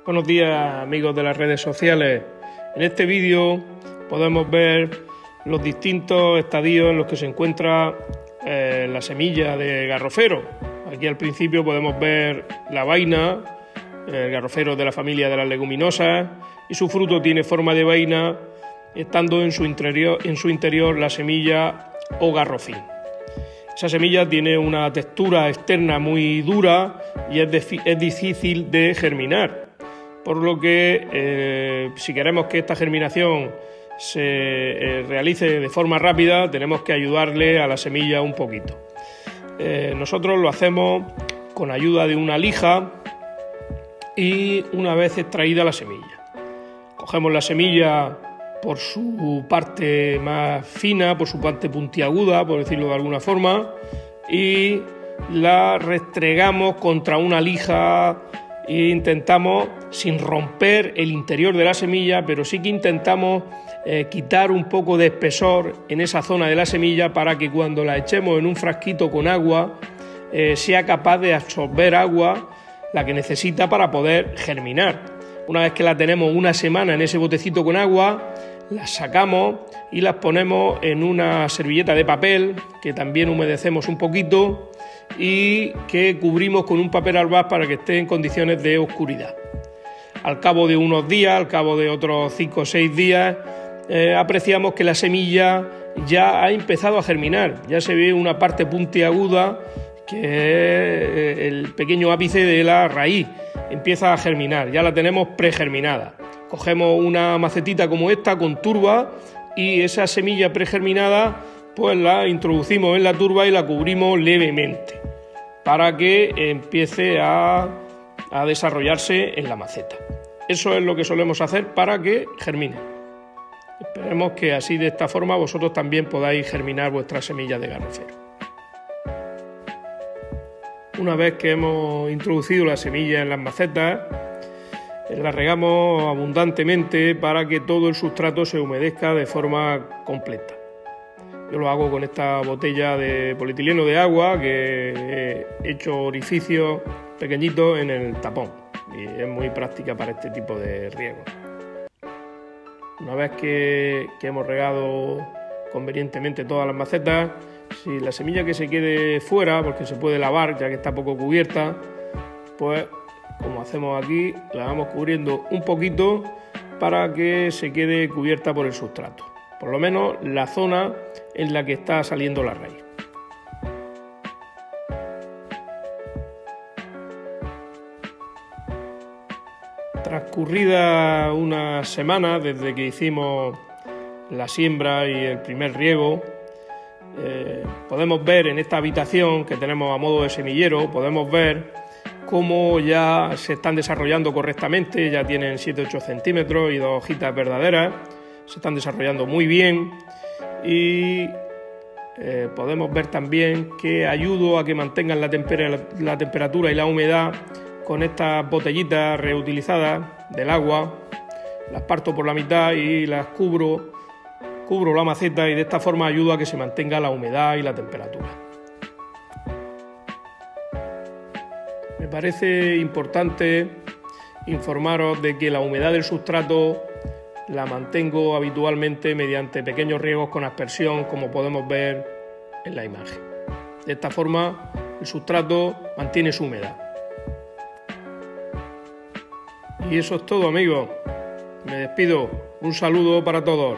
Buenos días, amigos de las redes sociales. En este vídeo podemos ver los distintos estadios en los que se encuentra la semilla de garrofero. Aquí al principio podemos ver la vaina, el garrofero de la familia de las leguminosas, y su fruto tiene forma de vaina, estando en su interior la semilla o garrofín. Esa semilla tiene una textura externa muy dura y es difícil de germinar, por lo que si queremos que esta germinación se realice de forma rápida, tenemos que ayudarle a la semilla un poquito. Nosotros lo hacemos con ayuda de una lija y una vez extraída la semilla. Cogemos la semilla por su parte más fina, por su parte puntiaguda, por decirlo de alguna forma, y la restregamos contra una lija e intentamos, sin romper el interior de la semilla, pero sí que intentamos quitar un poco de espesor en esa zona de la semilla para que cuando la echemos en un frasquito con agua sea capaz de absorber agua, la que necesita para poder germinar. Una vez que la tenemos una semana en ese botecito con agua, las sacamos y las ponemos en una servilleta de papel que también humedecemos un poquito y que cubrimos con un papel albás para que esté en condiciones de oscuridad. Al cabo de unos días, al cabo de otros 5 o 6 días, apreciamos que la semilla ya ha empezado a germinar, ya se ve una parte puntiaguda que es el pequeño ápice de la raíz, empieza a germinar, ya la tenemos pregerminada. Cogemos una macetita como esta con turba y esa semilla pregerminada pues la introducimos en la turba y la cubrimos levemente para que empiece a desarrollarse en la maceta. Eso es lo que solemos hacer para que germine. Esperemos que así, de esta forma, vosotros también podáis germinar vuestras semillas de garrofero. Una vez que hemos introducido la semilla en las macetas, la regamos abundantemente para que todo el sustrato se humedezca de forma completa. Yo lo hago con esta botella de polietileno de agua que he hecho orificios pequeñitos en el tapón y es muy práctica para este tipo de riego. Una vez que hemos regado convenientemente todas las macetas, si la semilla que se quede fuera, porque se puede lavar ya que está poco cubierta, pues como hacemos aquí, la vamos cubriendo un poquito para que se quede cubierta por el sustrato, por lo menos la zona en la que está saliendo la raíz. Transcurrida una semana desde que hicimos la siembra y el primer riego, podemos ver en esta habitación que tenemos a modo de semillero, podemos ver cómo ya se están desarrollando correctamente, ya tienen 7-8 centímetros y 2 hojitas verdaderas, se están desarrollando muy bien y podemos ver también que ayudo a que mantengan la temperatura y la humedad con estas botellitas reutilizadas del agua. Las parto por la mitad y las cubro la maceta y de esta forma ayudo a que se mantenga la humedad y la temperatura. Me parece importante informaros de que la humedad del sustrato la mantengo habitualmente mediante pequeños riegos con aspersión, como podemos ver en la imagen. De esta forma el sustrato mantiene su humedad. Y eso es todo, amigos. Me despido. Un saludo para todos.